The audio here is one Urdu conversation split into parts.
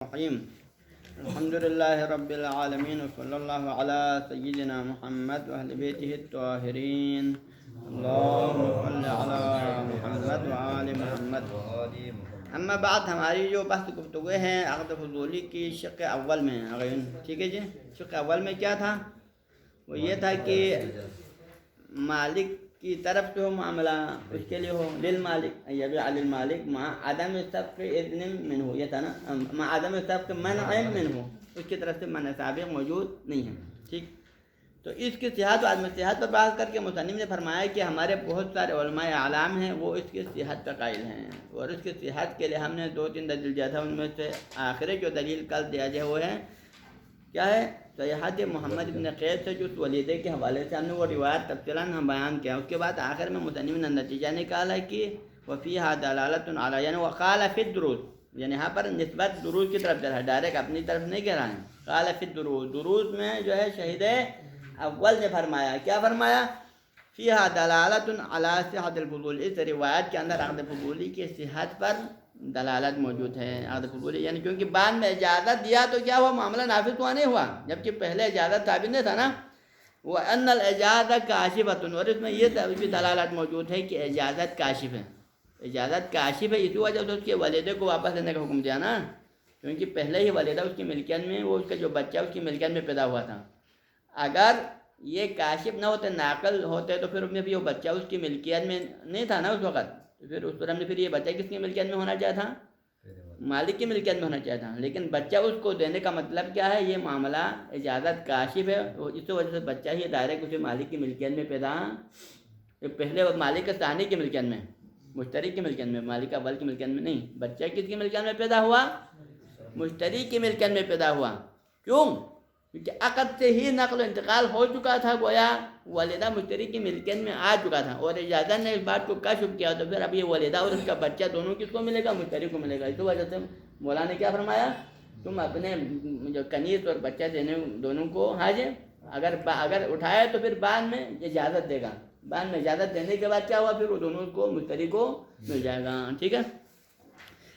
الرحیم الحمد للہ رب العالمین وصلی اللہ علی سیدنا محمد واہل بیتہ الطاہرین اللہم صل علی محمد وآل محمد. اما بعد ہماری جو بحث گفتگو ہے عقد فضولی کی شق اول میں ٹھیک ہے جی. شق اول میں کیا تھا؟ وہ یہ تھا کہ مالک کی طرف سے ہو معاملہ اس کے لیے ہو للمالک یبیع للمالک مع عدم سبق اذن منہ، یہ تھا نا، مع عدم سبق منع منہ، اس کی طرف سے منع سابق موجود نہیں ہے. ٹھیک، تو اس کی صحت و عدم صحت پر بات کر کے مصنف نے فرمایا کہ ہمارے بہت سارے علماء اعلام ہیں وہ اس کی صحت کا قائل ہیں، اور اس کی صحت کے لیے ہم نے 2-3 دلیل دیا تھا. ان میں سے آخری جو دلیل کل دیا جائے وہ ہے کیا ہے؟ صحیحات محمد بن قیس سے جو اس ولیدے کے حوالے سے ہم نے وہ روایت تفصیلاً ہم بیان کیا. اس کے بعد آخر میں مصنف نے نتیجہ نکالا کہ وفیہا دلالۃ علی، یعنی وقال فی الدروس، یعنی یہاں پر نسبت دروس کی طرف جا رہا ہے، ڈائریکٹ اپنی طرف نہیں کہہ رہا ہے. قال فی الدروس، دروس میں جو ہے شہید اول نے فرمایا، کیا فرمایا؟ فیہا دلالۃ علی صحت الفضول، اس روایت کے اندر عقد فضولی کی صحت پر دلالت موجود ہے. عقد فضولی یعنی کیونکہ بعد میں اجازت دیا تو کیا ہوا؟ معاملہ نافذ ہوا نہیں ہوا، جبکہ پہلے اجازت ثابت نہیں تھا نا. وَأَنَّ الْإِجَازَةَ كَاشِفَةٌ، اور اس میں یہ بھی دلالت موجود ہے کہ اجازت کاشف ہے. اجازت کاشف ہے، اسی وجہ سے اس کے والدے کو واپس لینے کا حکم دیا نا، کیونکہ پہلے ہی والدہ اس کی ملکیت میں، وہ اس کا جو بچہ اس کی ملکیت میں پیدا ہوا تھا. اگر یہ کاشف نہ ہوتے، ناقل ہوتے، تو پھر میں بھی وہ بچہ اس کی ملکیت میں نہیں تھا نا اس وقت، تو پھر اس پر ہم نے پھر یہ بچہ کس کی ملکیت میں ہونا چاہیا تھا؟ مالک کی ملکیت میں ہونا چاہیا تھا. لیکن بچہ اس کو دینے کا مطلب کیا ہے؟ یہ معاملہ اجازت کاشف ہے، اس وجہ سے بچہ ہی ڈائریکٹ اسے مالک کی ملکیت میں پیدا، پہلے مالک کے ثانی کی ملکیت میں، مشتری کی ملکیت میں، مالک اول کی ملکیت میں نہیں. بچہ کس کی ملکیت میں پیدا ہوا؟ مشتری کی ملکیت میں پیدا ہوا. کیوں؟ کیونکہ عقد سے ہی نقل و انتقال ہو چکا تھا، گویا والدہ مشتری کی ملکیت میں آ چکا تھا، اور اجازت نے اس بات کو کشف کیا، تو پھر اب یہ والدہ اور اس کا بچہ دونوں کس کو ملے گا؟ مشتری کو ملے گا. اس وجہ سے مولا نے کیا فرمایا؟ تم اپنے جو کنیز اور بچہ دینے دونوں کو حاجے اگر اٹھائے تو پھر بعد میں اجازت دے گا، بعد میں اجازت دینے کے بعد کیا ہوا؟ پھر وہ دونوں کو مشتری کو مل جائے گا. ٹھیک ہے،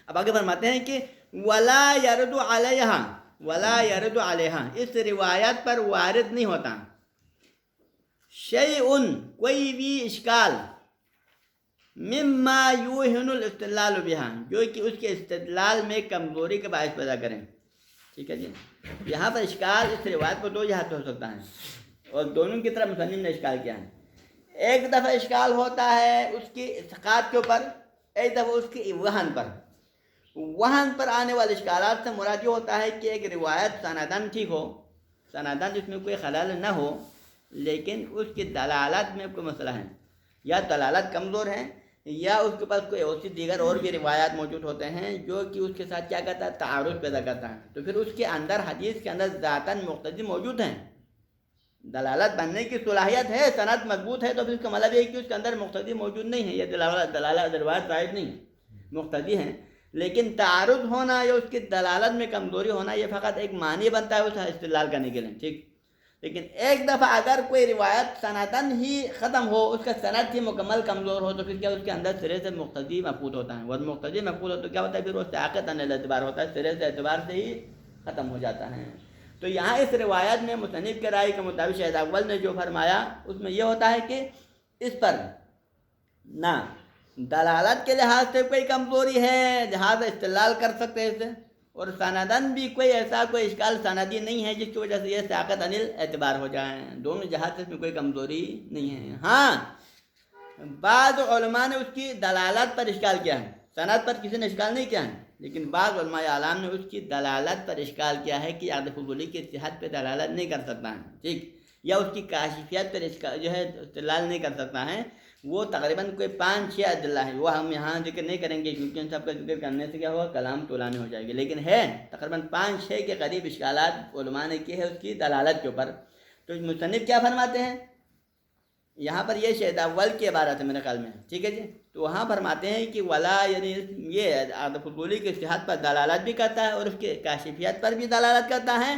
اب آگے فرماتے ہیں کہ ولا یرد علیہا، ولا یرد علیہا، اس روایت پر وارد نہیں ہوتا شیئن، کوئی بھی اشکال، مما یوہن الاستدلال بہا، جو کہ اس کے استدلال میں کمزوری کا باعث پیدا کریں. ٹھیک ہے جی، یہاں پر اشکال اس روایت پر 2 جہات سے ہو سکتا ہے، اور دونوں کی طرف مصنف نے اشکال کیا ہے. ایک دفعہ اشکال ہوتا ہے اس کی اسقاط کے اوپر، ایک دفعہ اس کی وہن پر. وہن پر آنے والے اشکالات سے مراد یہ ہوتا ہے کہ ایک روایت سندن ٹھیک ہو، سندن جس میں کوئی خلل نہ ہو، لیکن اس کی دلالت میں کوئی مسئلہ ہے، یا دلالت کمزور ہے، یا اس کے پاس کوئی اور دیگر اور بھی روایات موجود ہوتے ہیں جو کہ اس کے ساتھ کیا کرتا ہے؟ تعارض پیدا کرتا ہے. تو پھر اس کے اندر حدیث کے اندر ذاتاً مقتضی موجود ہیں، دلالت بننے کی صلاحیت ہے، سند مضبوط ہے، تو پھر اس کا مطلب یہ کہ اس کے اندر مقتضی موجود نہیں ہے، یہ دلالت روایت ثابت نہیں ہے، مقتضی ہیں. لیکن تعارض ہونا یا اس کی دلالت میں کمزوری ہونا یہ فقط ایک معنی بنتا ہے اس استدلال کرنے کے لیے. ٹھیک، لیکن ایک دفعہ اگر کوئی روایت سندن ہی ختم ہو، اس کا سند ہی مکمل کمزور ہو، تو پھر کیا اس کے اندر سرے سے مقتضی مفقود ہوتا ہے، اور مقتضی مفقود ہو تو کیا ہوتا ہے؟ پھر وہ ساقط عن الاعتبار ہوتا ہے، سرے سے اعتبار سے ہی ختم ہو جاتا ہے. تو یہاں اس روایت میں مصنف کے رائے کے مطابق شاہد اول نے جو فرمایا اس میں یہ ہوتا ہے کہ اس پر نہ دلالت کے لحاظ سے کوئی کمزوری ہے، لہٰذا استدلال کر سکتے ہیں اسے، اور سندن بھی کوئی ایسا کوئی اشکال سندی نہیں ہے جس کی وجہ سے یہ ساقط عن الاعتبار ہو جائیں. دونوں جہات سے اس میں کوئی کمزوری نہیں ہے. ہاں، بعض علماء نے اس کی دلالت پر اشکال کیا ہے، سند پر کسی نے اشکال نہیں کیا ہے، لیکن بعض علماء اعلام نے اس کی دلالت پر اشکال کیا ہے کہ عقد فضولی کی صحت پہ دلالت نہیں کر سکتا ہے. ٹھیک، یا اس کی کاشفیت پر جو ہے استدلال نہیں کر سکتا ہے. وہ تقریباً کوئی 5-6 ادلہ ہیں، وہ ہم یہاں ذکر نہیں کریں گے کیونکہ ان سب کا ذکر کرنے سے کیا ہوگا؟ کلام طولانی ہو جائے گی. لیکن ہے تقریباً 5-6 کے قریب اشکالات علماء نے کی ہے اس کی دلالت کے اوپر. تو مصنف کیا فرماتے ہیں یہاں پر؟ یہ شہد اول کی عبارت ہے میرے خیال میں. ٹھیک ہے جی، تو وہاں فرماتے ہیں کہ ولا، یعنی یہ عقد فضولی کی صحت پر دلالت بھی کرتا ہے اور اس کے کاشفیت پر بھی دلالت کرتا ہے.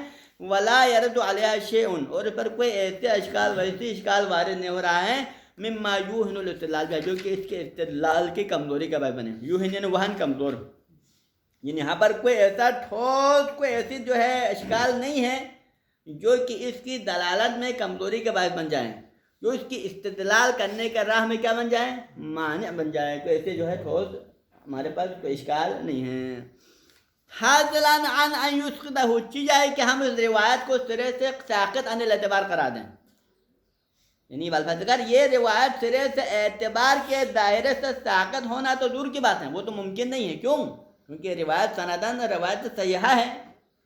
ولا یرد علیہ شیئن، اور اس پر کوئی ایسے اشکال ویسی اشکال وارد نہیں ہو رہا ہے مما یوہن الاستدلال، جو کہ اس کے استدلال کی کمزوری کا باعث بنے. یوہن یعنی وہن، کمزور. یعنی یہاں پر کوئی ایسا ٹھوس کوئی ایسی جو ہے اشکال نہیں ہے جو کہ اس کی دلالت میں کمزوری کا باعث بن جائیں، جو اس کی استدلال کرنے کا راہ میں کیا بن جائیں، مانع بن جائے. کوئی ایسے جو ہے ٹھوس ہمارے پاس کوئی اشکال نہیں ہے. حاضلان عن ان یسقطہ، چیز ہے کہ ہم اس روایت کو سرے سے ساقط عن الاعتبار کرا دیں. یعنی بالفاظ یہ روایت سرے سے اعتبار کے دائرے سے ساقط ہونا تو دور کی بات ہے، وہ تو ممکن نہیں ہے. کیوں؟ کیونکہ روایت سندن روایت صحیحہ ہے،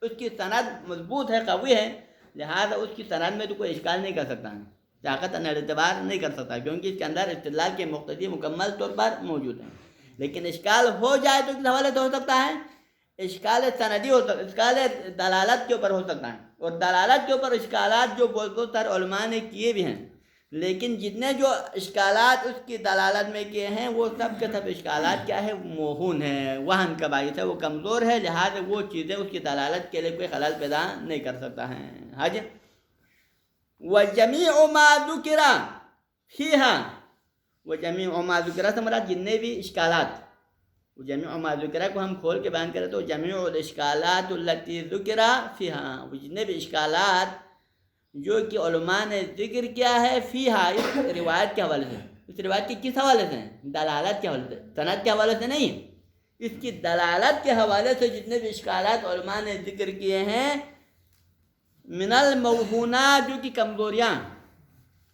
اس کی سند مضبوط ہے، قوی ہے، لہذا اس کی سند میں تو کوئی اشکال نہیں کر سکتا ہے، ساقط عن الاعتبار نہیں کر سکتا، کیونکہ اس کے اندر استدلال کے مقتضی مکمل طور پر موجود ہیں. لیکن اشکال ہو جائے تو کس حوالے سے ہو سکتا ہے؟ اشکال سندی ہو سکتا ہے، اشکال دلالت کے اوپر ہو سکتا ہے. اور دلالت کے اوپر اشکالات جو بہت سارے علماء نے کیے بھی ہیں، لیکن جتنے جو اشکالات اس کی دلالت میں کیے ہیں وہ سب کے سب اشکالات کیا ہے، موہون ہے، وہن کا باعث ہے، وہ کمزور ہے، لہذا وہ چیزیں اس کی دلالت کے لیے کوئی خلل پیدا نہیں کر سکتا ہے. حج وَجَمِيعُ مَا ذُكِرَ فِيهَا، وَجَمِيعُ مَا ذُكِرَ سے مراد جتنے بھی اشکالات، جميع ما ذکرہ کو ہم کھول کے بیان کریں تو جميع الاشکالات التي ذکر فیہا، وہ جتنے بھی اشکالات جو کہ علماء نے ذکر کیا ہے فیہا، اس روایت کے حوالے سے. اس روایت کے کس حوالے سے؟ دلالت کے حوالے سے، سند کے حوالے سے نہیں، اس کی دلالت کے حوالے سے جتنے بھی اشکالات علماء نے ذکر کیے ہیں، من الموہونات، جو کہ کمزوریاں،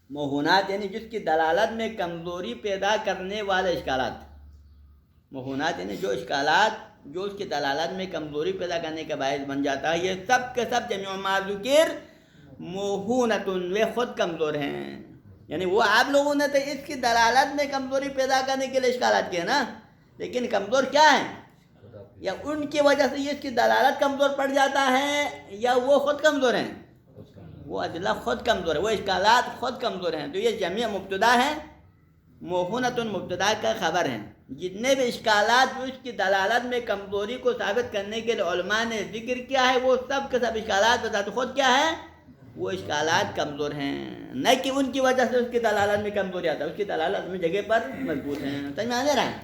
موہونات یعنی جس کی دلالت میں کمزوری پیدا کرنے والے اشکالات، موہونات یعنی جو اشکالات جو اس کی دلالت میں کمزوری پیدا کرنے کا باعث بن جاتا ہے، یہ سب کے سب جميع ما ذکر موہونتن، وہ خود کمزور ہیں. یعنی وہ آپ لوگوں نے تو اس کی دلالت میں کمزوری پیدا کرنے کے لیے اشکالات کیے نا، لیکن کمزور کیا ہے؟ یا ان کی وجہ سے یہ اس کی دلالت کمزور پڑ جاتا ہے، یا وہ خود کمزور ہیں، وہ ادلہ خود کمزور ہے، وہ اشکالات خود کمزور ہیں. تو یہ جميع مبتدا ہے، موہونتن مبتدا کا خبر ہے. جتنے بھی اشکالات جو اس کی دلالت میں کمزوری کو ثابت کرنے کے لیے علماء نے ذکر کیا ہے، وہ سب کے سب اشکالات بذات خود کیا ہے، وہ اشکالات کمزور ہیں، نہ کہ ان کی وجہ سے اس کی دلالت میں کمزوری آتا ہے، اس کی دلالت میں جگہ پر مضبوط ہیں. سمجھ میں آنے رہا ہے؟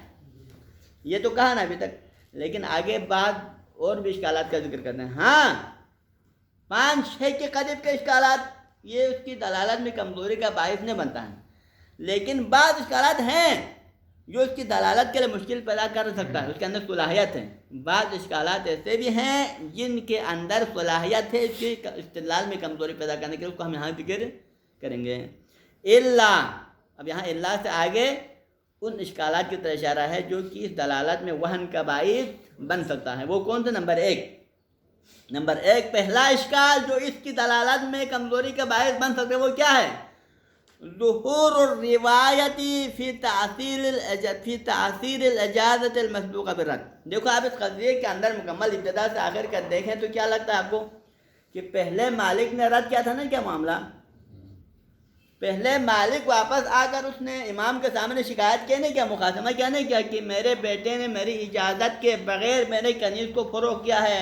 یہ تو کہا نا ابھی تک، لیکن آگے بعد اور بھی اشکالات کا ذکر کرتے ہیں. ہاں 5-6 کے قریب کے اشکالات یہ اس کی دلالت میں کمزوری کا باعث نہیں بنتا ہے، لیکن بعض اشکالات ہیں جو اس کی دلالت کے لیے مشکل پیدا کر سکتا ہے، اس کے اندر صلاحیت ہے. بعض اشکالات ایسے بھی ہیں جن کے اندر صلاحیت ہے اس کے استدلال میں کمزوری پیدا کرنے کے لیے، اس کو ہم یہاں ذکر کریں گے. اللہ، اب یہاں اللہ سے آگے ان اشکالات کی طرح اشارہ ہے جو کہ اس دلالت میں وہن کا باعث بن سکتا ہے. وہ کون سا؟ نمبر ایک پہلا اشکال جو اس کی دلالت میں کمزوری کا باعث بن سکتا ہے وہ کیا ہے؟ ظہور الروایتی فی تاثیر الاجازت المسبوقہ بالرد. دیکھو آپ اس قضیے کے اندر مکمل ابتدا سے آخر کر دیکھیں تو کیا لگتا ہے آپ کو کہ پہلے مالک نے رد کیا تھا نا، کیا معاملہ؟ پہلے مالک واپس آ کر اس نے امام کے سامنے شکایت کیا نہیں کیا، مقاسمہ کیا نہیں کیا کہ میرے بیٹے نے میری اجازت کے بغیر میرے کنیز کو فروخت کیا ہے،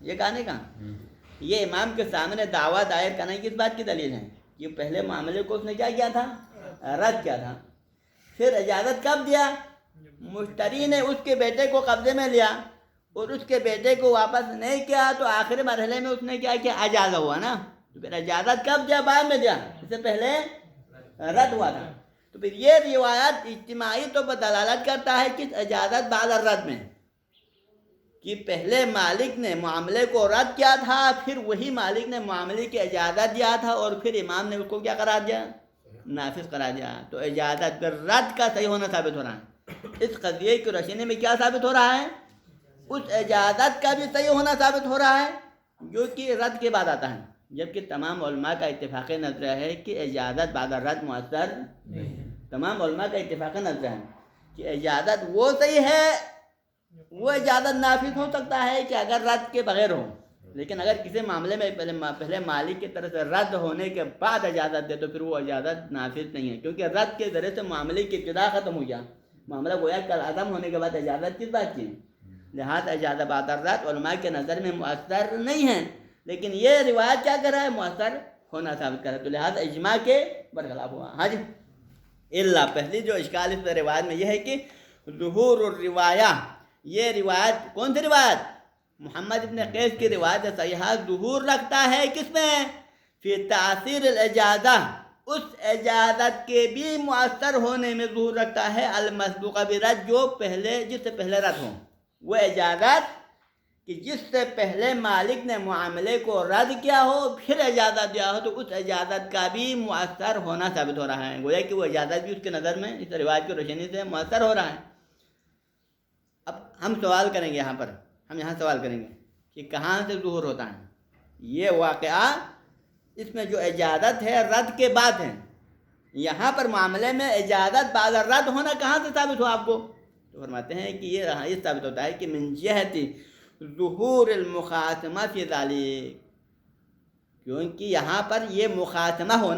یہ کہا نہیں کہا. یہ امام کے سامنے دعویٰ دائر کرنا کس بات کی دلیل ہے؟ کہ پہلے معاملے کو اس نے کیا کیا تھا، رد کیا تھا. پھر اجازت کب دیا؟ مشتری نے اس کے بیٹے کو قبضے میں لیا اور اس کے بیٹے کو واپس نہیں کیا، تو آخری مرحلے میں اس نے کیا کیا، اجازت ہوا نا. تو پھر اجازت کب دیا؟ بعد میں دیا، اس سے پہلے رد ہوا تھا. تو پھر یہ روایت اجتماعی طور پر دلالت کرتا ہے کہ اجازت بعد الرد میں، کہ پہلے مالک نے معاملے کو رد کیا تھا، پھر وہی مالک نے معاملے کی اجازت دیا تھا، اور پھر امام نے اس کو کیا قرار دیا، نافذ قرار دیا. تو اجازت پھر رد کا صحیح ہونا ثابت ہو رہا ہے. اس قضیے کی روشنی میں کیا ثابت ہو رہا ہے؟ اس اجازت کا بھی صحیح ہونا ثابت ہو رہا ہے جو کہ رد کے بعد آتا ہے، جبکہ تمام علماء کا اتفاقی نظریہ ہے کہ اجازت بعد الرد مؤثر نہیں ہے. تمام علماء کا اتفاقی نظریہ ہے کہ اجازت وہ صحیح ہے، وہ اجازت نافذ ہو سکتا ہے کہ اگر رد کے بغیر ہو، لیکن اگر کسی معاملے میں پہلے مالک کی طرف سے رد ہونے کے بعد اجازت دے تو پھر وہ اجازت نافذ نہیں ہے، کیونکہ رد کے ذریعے سے معاملے کی ابتدا ختم ہو گیا. معاملہ گویا کل عدم ہونے کے بعد اجازت کس بات کی؟ لہٰذا اجازت بعد الرد علماء کے نظر میں مؤثر نہیں ہے، لیکن یہ روایت کیا کر رہا ہے، مؤثر ہونا ثابت کر رہا ہے. تو لہٰذا اجماع کے برخلاف ہوا. ہاں جی. اللہ پہلی جو اشکال اس روایت میں یہ ہے کہ ظہور الروایہ، یہ روایت کون سی روایت؟ محمد ابن قیس کی روایت صحیحہ ظہور رکھتا ہے کس میں؟ فی تاثیر الاجازہ، اس اجازت کے بھی مؤثر ہونے میں ظہور رکھتا ہے المسبوقہ برد، جو پہلے جس سے پہلے رد ہو، وہ اجازت کہ جس سے پہلے مالک نے معاملے کو رد کیا ہو پھر اجازت دیا ہو، تو اس اجازت کا بھی مؤثر ہونا ثابت ہو رہا ہے، گویا کہ وہ اجازت بھی اس کے نظر میں اس روایت کی روشنی سے مؤثر ہو رہا ہے۔ اب ہم سوال کریں گے یہاں پر، ہم یہاں سوال کریں گے کہ کہاں سے ظہور ہوتا ہے؟ یہ واقعہ اس میں جو اجازت ہے رد کے بعد ہے، یہاں پر معاملے میں اجازت بعد رد ہونا کہاں سے ثابت ہو آپ کو؟ تو فرماتے ہیں کہ یہ ثابت ہوتا ہے کہ من جہت ظہور المخاصمہ فی ذالک، کیونکہ یہاں پر یہ مخاصمہ ہوا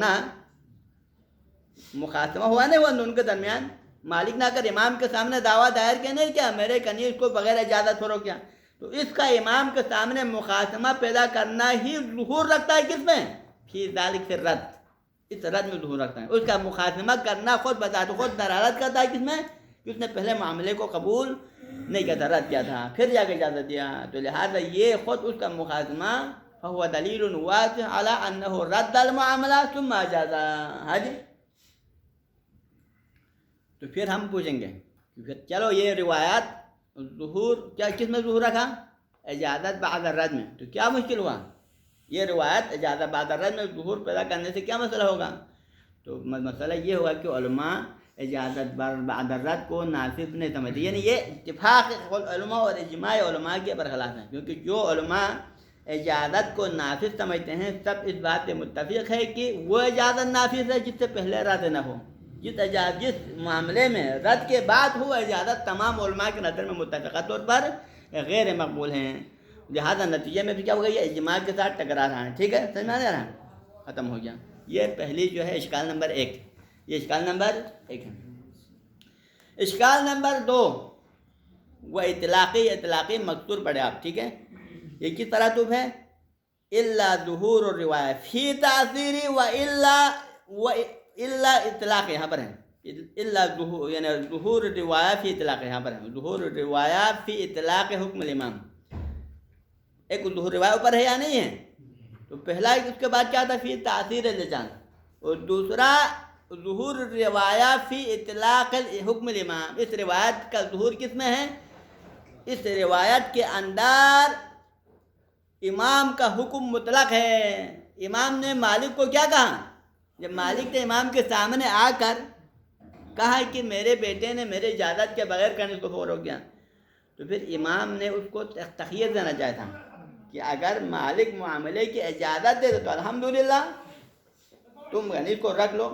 نہیں ہوا ان کے درمیان، مالک نے اگر امام کے سامنے دعویٰ دائر کیا نہیں کیا میرے کنیز کو بغیر اجازت فروخت کیا، تو اس کا امام کے سامنے مخاصمہ پیدا کرنا ہی ظہور رکھتا ہے کس میں؟ فی ذالک سے رد، اس رد میں ظہور رکھتا ہے، اس کا مخاصمہ کرنا خود بذات خود دلالت کرتا ہے کس میں؟ کہ اس نے پہلے معاملے کو قبول نہیں کیا تھا، رد کیا تھا، پھر جا کے اجازت دیا، تو لہذا یہ خود اس کا مخاصمہ فہو دلیل واضح علی انہ رد المعاملہ ثم اجازہ۔ ہاں جی، تو پھر ہم پوچھیں گے کہ پھر چلو یہ روایات ظہور کیا کس میں ظہور رکھا؟ اجازت بعد الرد میں، تو کیا مشکل ہوا؟ یہ روایت اجازت بعد الرد میں ظہور پیدا کرنے سے کیا مسئلہ ہوگا؟ تو مسئلہ یہ ہوگا کہ علماء اجازت بعد الرد کو نافذ نہیں سمجھتے، یعنی یہ اتفاق علماء اور اجماع علماء کے برخلاف ہے، کیونکہ جو علماء اجازت کو نافذ سمجھتے ہیں سب اس بات پہ متفق ہے کہ وہ اجازت نافذ ہے جس سے پہلے رد نہ ہو، جس معاملے میں رد کے بعد ہوا اجازت تمام علماء کے نظر میں متفقہ طور پر غیر مقبول ہیں، لہذا نتیجے میں بھی کیا ہو گیا؟ یہ اجماع کے ساتھ ٹکرا رہا ہے۔ ٹھیک ہے، سمجھ میں آ رہا ہے؟ ختم ہو گیا۔ یہ پہلی جو ہے اشکال نمبر 1، یہ اشکال نمبر 1 ہے۔ اشکال نمبر 2 وہ اطلاقی مقصور پڑھے آپ، ٹھیک ہے؟ یہ کس طرح توف ہے؟ الا ظہور الروایہ فی تاثیری و الا اطلاق، یہاں پر ہے الا ظہور، یعنی ظہور الروایہ فی اطلاق، یہاں پر ہے ظہور الروایہ فی اطلاق حکم الامام۔ ایک ظہور روایہ اوپر ہے یا نہیں ہے؟ تو پہلا اس کے بعد کیا تھا؟ فی تاثیر اللسان، اور دوسرا ظہور روایہ فی اطلاق حکم الامام۔ اس روایت کا ظہور کس میں ہے؟ اس روایت کے اندر امام کا حکم مطلق ہے۔ امام نے مالک کو کیا کہا؟ جب مالک نے امام کے سامنے آ کر کہا کہ میرے بیٹے نے میرے اجازت کے بغیر کنیز کو فروخت کیا، تو پھر امام نے اس کو تخییر دینا چاہا تھا کہ اگر مالک معاملے کی اجازت دے تو الحمدللہ تم کنیز کو رکھ لو،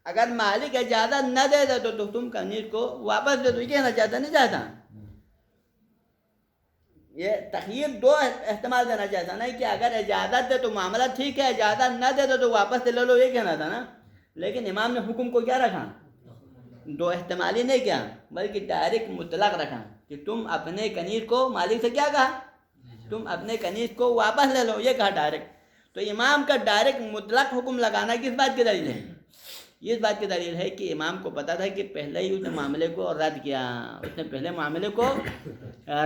اگر مالک اجازت نہ دے تو تم کنیز کو واپس دے دو، یہ کہنا چاہتا نہیں چاہتا؟ یہ تخییر دو احتمال دینا چاہتا نا، کہ اگر اجازت دے تو معاملہ ٹھیک ہے، اجازت نہ دے تو واپس لے لو، یہ کہنا تھا نا۔ لیکن امام نے حکم کو کیا رکھا؟ دو احتمالی نہیں کیا، بلکہ ڈائریکٹ مطلق رکھا کہ تم اپنے کنیز کو، مالک سے کیا کہا؟ تم اپنے کنیز کو واپس لے لو، یہ کہا ڈائریکٹ۔ تو امام کا ڈائریکٹ مطلق حکم لگانا کس بات کی دلیل ہے؟ اس بات کی دلیل ہے کہ امام کو پتا تھا کہ پہلے ہی اس نے معاملے کو رد کیا، اس نے پہلے معاملے کو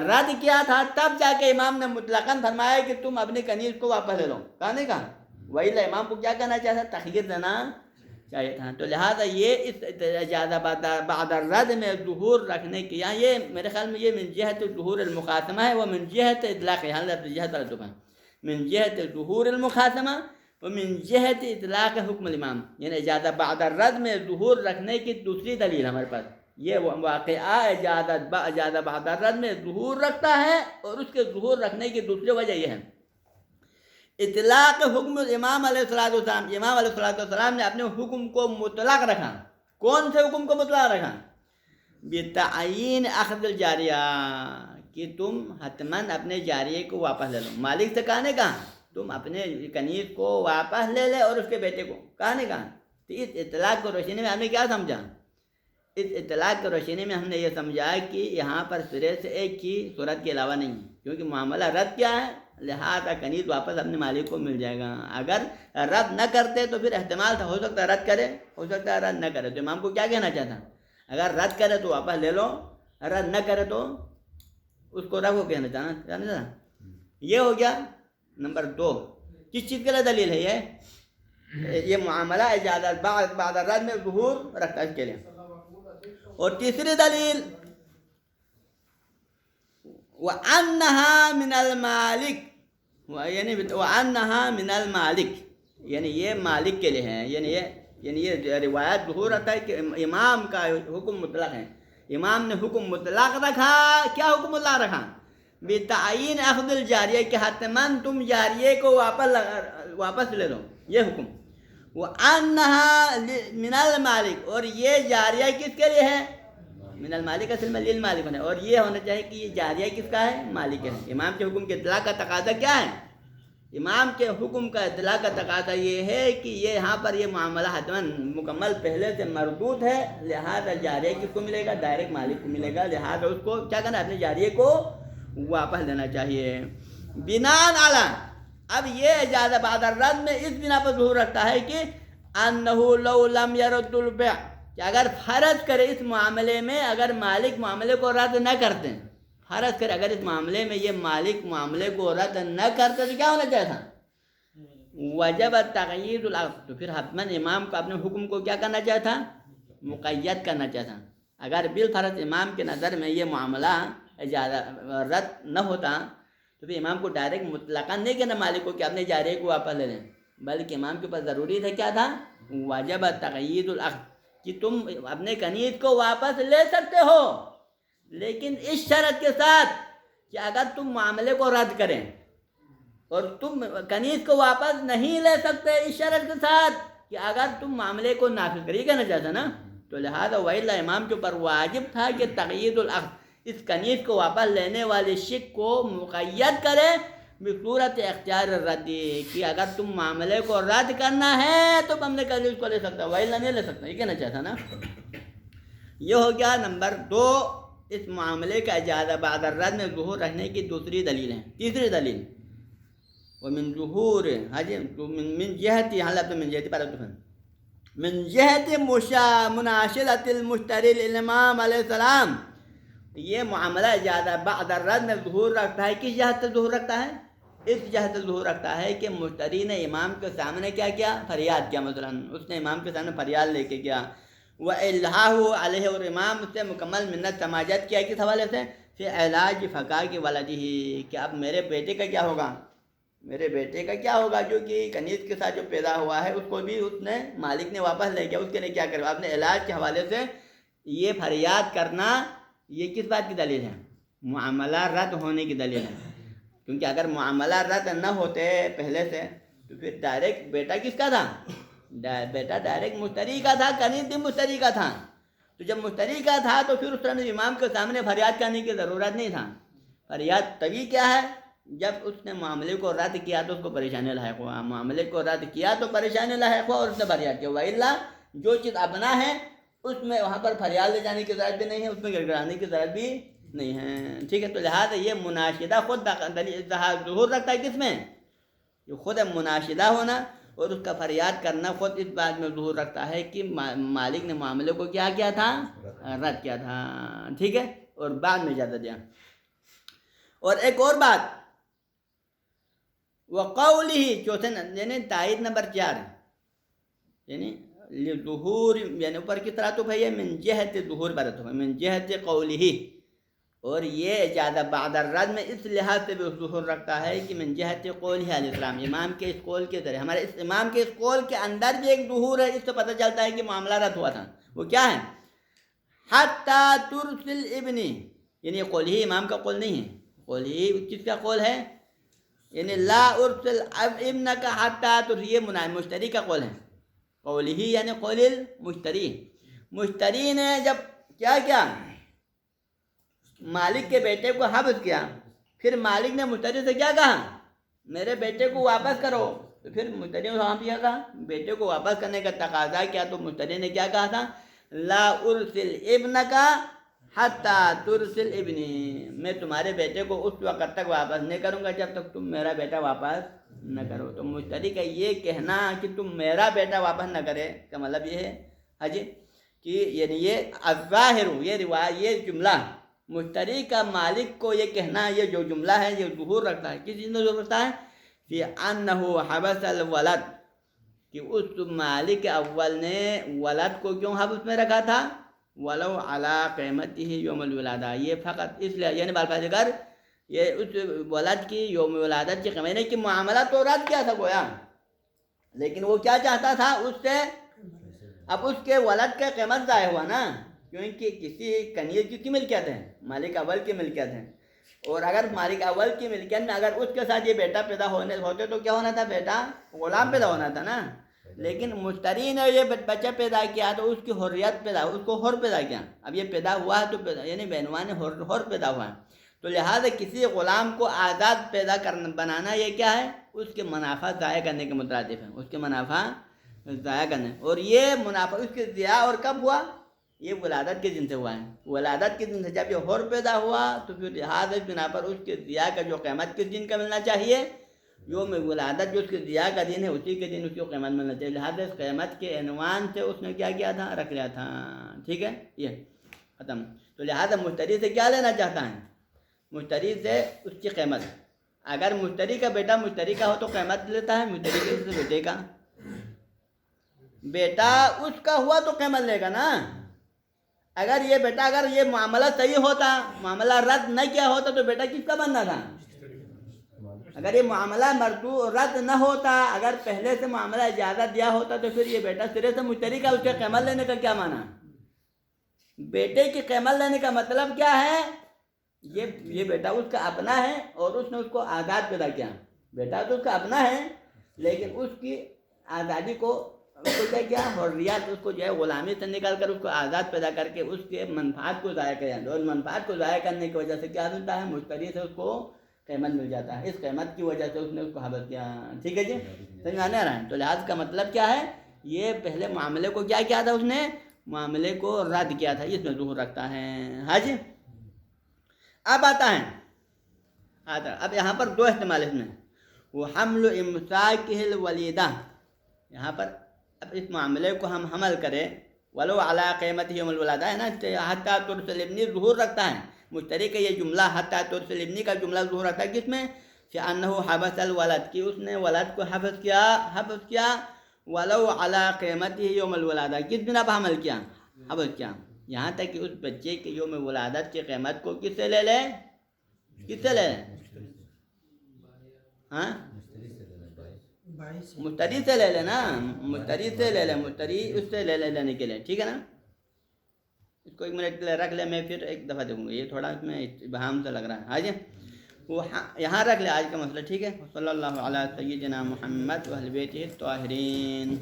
رد کیا تھا، تب جا کے امام نے مطلقاً فرمایا کہ تم اپنی کنیز کو واپس لے لو، کہا نہیں کہا؟ وہی امام کو کیا کہنا چاہتا؟ تخییر دینا چاہیے تھا۔ تو لہٰذا یہ اس اجازہ بعد الرد میں ظہور رکھنے کی، یہاں یہ میرے خیال میں یہ من جہت ظہور المخاصمہ ہے، وہ من جہت اطلاق، یہاں جہت الطف ہے، من جہت ظہور المخاصمہ ومن جہت اطلاق حکم الامام، یعنی اجازت بعد الرد میں ظہور رکھنے کی دوسری دلیل ہمارے پاس یہ واقعہ اجازت بعد الرد میں ظہور رکھتا ہے، اور اس کے ظہور رکھنے کی دوسری وجہ یہ ہے اطلاق حکم الامام علیہ السلام۔ امام علیہ السلام نے اپنے حکم کو مطلق رکھا۔ کون سے حکم کو مطلق رکھا؟ بتعین اخذ الجاریہ، کہ تم حتماً اپنے جاریے کو واپس لے لو۔ مالک سے کہا نہیں کہا تم اپنے کنیز کو واپس لے لے، اور اس کے بیٹے کو کہا نہیں کہا؟ تو اس اطلاق کو روشنی میں ہم نے کیا سمجھا؟ اس اطلاق کی روشنی میں ہم نے یہ سمجھا کہ یہاں پر سرے سے ایک کی صورت کے علاوہ نہیں، کیونکہ معاملہ رد کیا ہے، لہذا کنیز واپس اپنے مالک کو مل جائے گا۔ اگر رد نہ کرتے تو پھر احتمال تھا، ہو سکتا ہے رد کرے، ہو سکتا ہے رد نہ کرے۔ تو امام کو کیا کہنا چاہتا؟ اگر رد کرے تو واپس لے لو، رد نہ کرے تو اس کو رکھو کہنا چاہنا. یہ ہو گیا نمبر 2. کس چیز کے لیے دلیل ہے یہ معاملہ اجازت بعد الرد میں ظہور رکھتا ہے اس کے لیے. اور تیسری دلیل وَأَنَّهَا مِنَ الْمَالِكِ, یعنی وَأَنَّهَا مِنَ الْمَالِكِ, یعنی یہ مالک کے لیے ہے. یعنی یہ روایت ظہور رہتا ہے کہ امام کا حکم مطلق ہے. امام نے حکم مطلق رکھا. کیا حکم مطلق رکھا؟ بتعین اخذ الجاریہ, کہ حتماً تم جاریے کو واپس لے لو, یہ حکم. وَأَنَّهَا مِنَ الْمَالِكِ, اور یہ جاریہ کس کے لیے ہے؟ من المالک اصل میں للمالک ہونا ہے. اور یہ ہونا چاہیے کہ یہ جاریہ کس کا ہے؟ مالک ہے. امام کے حکم کے اطلاق کا تقاضا کیا ہے؟ امام کے حکم کا اطلاق کا تقاضا یہ ہے کہ یہ یہاں پر یہ معاملہ حتماً مکمل پہلے سے مردود ہے, لہذا جاریہ کس کو ملے گا؟ ڈائریکٹ مالک کو ملے گا. لہذا اس کو کیا کرنا ہے؟ اپنے جاریہ کو واپس لینا چاہیے. بناء علی, اب یہ اجازت بعد الرد میں اس بنا پر ظہور رکھتا ہے کہ انہ لو لم يرد البیع, کہ اگر فرض کرے اس معاملے میں اگر مالک معاملے کو رد نہ کرتے, فرض کرے اگر اس معاملے میں یہ مالک معاملے کو رد نہ کرتے تو کیا ہونا چاہیے تھا؟ وجب تقیید العقد, تو پھر حتماً امام کو اپنے حکم کو کیا کرنا چاہیے تھا؟ مقید کرنا چاہیے تھا. اگر بالفرض امام کے نظر میں یہ معاملہ رد نہ ہوتا تو پھر امام کو ڈائریکٹ مطلقاً نہیں کہنا مالک کو کہ اپنے جاریہ کو واپس لے لیں, بلکہ امام کے پاس ضروری تھا کیا تھا؟ وجب تقیید العقد, کہ تم اپنے کنیز کو واپس لے سکتے ہو, لیکن اس شرط کے ساتھ کہ اگر تم معاملے کو رد کریں, اور تم کنیز کو واپس نہیں لے سکتے اس شرط کے ساتھ کہ اگر تم معاملے کو نافذ کریے, کہنا چاہتا نا. تو لہذا وَإِلَّا امام کے اوپر واجب تھا کہ تقیید العقد, اس کنیز کو واپس لینے والے شک کو مقید کرے بصورت اختیار الردی, کہ اگر تم معاملے کو رد کرنا ہے تو ہم نے کنیز کو لے سکتا, وَإِلَّا نہیں لے سکتا, یہ کہنا چاہتا نا. یہ ہو گیا نمبر 2 اس معاملے کا اجازت بعد الرد میں ظہور رہنے کی دوسری دلیل ہے. تیسری دلیل ومن ظہور من جہتی حالت من جہتی پر من جہت مناشدت المشتری الامام علیہ السلام, یہ معاملہ اجازت بعد الرد میں ظہور رکھتا ہے. کس جہت سے ظہور رکھتا ہے؟ اس جہت سے ظہور رکھتا ہے کہ مشتری نے امام کے سامنے کیا کیا؟ فریاد کیا. مثلا اس نے امام کے سامنے فریاد لے کے کیا, وَإِلْحَاهُ عَلَيْهِ, اور امام اس سے مکمل منت سماجت کیا کس حوالے سے؟ فی علاج فقا کی ولدی, کہ اب میرے بیٹے کا کیا ہوگا؟ میرے بیٹے کا کیا ہوگا جو کہ کنیز کے ساتھ جو پیدا ہوا ہے اس کو بھی اس نے مالک نے واپس لے گیا, اس کے لیے کیا کرے؟ اپنے علاج کے حوالے سے یہ فریاد کرنا, یہ کس بات کی دلیل ہے؟ معاملہ رد ہونے کی دلیل ہے. کیونکہ اگر معاملہ رد نہ ہوتے پہلے سے تو پھر ڈائریکٹ بیٹا کس کا تھا؟ بیٹا ڈائریکٹ مشتری کا تھا, کنیز بھی مشتری کا تھا. تو جب مشتری کا تھا تو پھر اس طرح امام کے سامنے فریاد کرنے کی ضرورت نہیں تھا. فریاد تبھی کیا ہے جب اس نے معاملے کو رد کیا تو اس کو پریشانی لاحق ہوا, معاملے کو رد کیا تو پریشانی لاحق ہوا اور اس نے فریاد کیا. وَإِلَّا, جو چیز اپنا ہے اس میں وہاں پر فریاد لے جانے کی ضرورت بھی نہیں ہے, اس میں گڑگڑانے کی ضرورت بھی نہیں ہے. ٹھیک ہے, تو لہٰذا یہ مناشدہ خود ظہور رکھتا ہے کس میں؟ یہ خود مناشدہ ہونا اور اس کا فریاد کرنا خود اس بات میں ظہور رکھتا ہے کہ مالک نے معاملے کو کیا کیا تھا؟ رد کیا تھا. ٹھیک ہے, اور بعد میں اجازت دیا. اور ایک اور بات وَقَوْلِهِ, چوتھے یعنی تائید نمبر 4, یعنی ظہور, یعنی اوپر کی طرح تو بھائی من جہت ظہور برت ہو, من جہت قولہ, اور یہ اجازت بعد الرد میں اس لحاظ سے بھی ظہور رکھتا ہے کہ من جہت قولہ علیہ السلام, امام کے اس قول کے ذریعے, ہمارے اس امام کے اس قول کے اندر بھی ایک ظہور ہے. اس سے پتہ چلتا ہے کہ معاملہ رد ہوا تھا. وہ کیا ہے؟ حتیٰ ترسل ابنی, یعنی قولہ امام کا قول نہیں ہے, قولہ کس کا قول ہے؟ یعنی لا ارسل ابن کا حتیٰ ترسل, یہ مشتری کا قول ہے. قولہ یعنی قول المشتری, مشتری نے جب کیا کیا؟ مالک کے بیٹے کو حبس کیا, پھر مالک نے مشتری سے کیا کہا؟ میرے بیٹے کو واپس کرو. تو پھر مشتری نے وہاں کیا کہا؟ بیٹے کو واپس کرنے کا تقاضا کیا, تو مشتری نے کیا کہا تھا؟ لا ارسل ابن کا حتیٰ ترسل ابنی, میں تمہارے بیٹے کو اس وقت تک واپس نہیں کروں گا جب تک تم میرا بیٹا واپس نہ کرو. تو مشتری کا یہ کہنا کہ تم میرا بیٹا واپس نہ کرے کا مطلب یہ ہے حجی کہ یعنی یہ الظاہر, یہ روایت, یہ جملہ مشتری کا مالک کو یہ کہنا، یہ جو جملہ ہے یہ ظہور رکھتا ہے، کس چیز میں ظہور رکھتا ہے؟ فی انہ حبس الولد، کہ اس مالک اول نے ولد کو کیوں حبس میں رکھا تھا؟ ولو علی قیمتہ یوم الولادہ، یہ فقط اس لیے، یعنی بالفاظ اگر یہ اس ولد کی یوم ولادت کی قیمت کی معاملہ تو رد کیا تھا گویا، لیکن وہ کیا چاہتا تھا اس سے؟ اب اس کے ولد کا قیمت ضائع ہوا نا، کیونکہ کسی کنیز کی ملکیت ہے، مالک اول کی ملکیت ہے، اور اگر مالک اول کی ملکیت میں اگر اس کے ساتھ یہ بیٹا پیدا ہوتے تو کیا ہونا تھا؟ بیٹا غلام پیدا ہونا تھا نا، لیکن مشتری نے یہ بچہ پیدا کیا تو اس کی حریت پیدا، اس کو حر پیدا کیا، اب یہ پیدا ہوا ہے تو یعنی بینوان حر پیدا ہوا ہے، تو لہٰذا کسی غلام کو آزاد پیدا کرنا بنانا یہ کیا ہے؟ اس کے منافع ضائع کرنے کے مترادف ہے، اس کے منافع ضائع کرنے، اور یہ منافع اس کے ضیاء اور کب ہوا؟ یہ ولادت کے دن سے ہوا ہے، ولادت کے دن سے جب یہ حر پیدا ہوا تو پھر لہٰذا اس بنا پر اس کے ضیاء کا جو قیمت کس دن کا ملنا چاہیے؟ یوم ولادت جو اس کے ضیاء کا دن ہے اسی کے دن اس کو قیمت ملنا چاہیے، لہٰذا اس قیمت کے عنوان سے اس نے کیا کیا تھا؟ رکھ لیا تھا، ٹھیک ہے، یہ ختم۔ تو لہٰذا مشتری سے کیا لینا چاہتا ہے؟ مشتری سے اس کی قیمت، اگر مشتری کا بیٹا مشتری کا ہو تو قیمت لیتا ہے، مشتری کے سے بیٹے کا، بیٹا اس کا ہوا تو قیمت لے گا نا، اگر یہ بیٹا اگر یہ معاملہ صحیح ہوتا، معاملہ رد نہ کیا ہوتا تو بیٹا کس کا بننا تھا؟ اگر یہ معاملہ رد نہ ہوتا، اگر پہلے سے معاملہ اجازت دیا ہوتا تو پھر یہ بیٹا سرے سے مشتری کا، اس کے قیمت لینے کا کیا معنی؟ بیٹے کی قیمت لینے کا مطلب کیا ہے؟ یہ بیٹا اس کا اپنا ہے اور اس نے اس کو آزاد پیدا کیا، بیٹا تو اس کا اپنا ہے لیکن اس کی آزادی کو کیا کیا؟ حریت، اس کو جو ہے غلامی سے نکال کر اس کو آزاد پیدا کر کے اس کے منفعت کو ضائع کیا، اور منفعت کو ضائع کرنے کی وجہ سے کیا ملتا ہے؟ مشتری سے اس کو قیمت مل جاتا ہے، اس قیمت کی وجہ سے اس نے اس کو حبس کیا، ٹھیک ہے جی، سمجھ میں آنے آ رہا ہے؟ تو لحاظ کا مطلب کیا ہے؟ یہ پہلے معاملے کو کیا کیا تھا اس نے؟ معاملے کو رد کیا تھا، اس میں ظہور رکھتا ہے، ہاں جی۔ اب آتا ہے اب یہاں پر دو احتمال اس میں، وہ حمل امساکہ الولیدہ، یہاں پر اب اس معاملے کو ہم حمل کریں ولو علی قیمت یوم الولادہ ہے نا، حتیٰ ترسل ابنی ظہور رکھتا ہے، مشتری کا یہ جملہ حتیٰ ترسل ابنی کا جملہ ظہور رکھتا ہے، کس میں؟ کہ انہ حبس الولد، کہ اس نے ولد کو حبس کیا ولو علی قیمت یوم الولادہ، کس بنا پر حمل کیا؟ حبس کیا، یہاں تک کہ اس بچے کے یوم ولادت کی قیمت کو کس سے لے لے؟ کس سے لے لے؟ ہاں مشتری سے لے لینا، مشتری سے لے لے، مشتری اس سے لے لینے کے لیے، ٹھیک ہے نا۔ اس کو ایک منٹ کے لیے رکھ لے، میں پھر ایک دفعہ دیکھوں گا، یہ تھوڑا اس میں ابہام سے لگ رہا ہے، ہاں جی، وہ یہاں رکھ لے آج کا مسئلہ، ٹھیک ہے۔ صلی اللہ علی سیدنا محمد و اہل بیتہ الطاہرین۔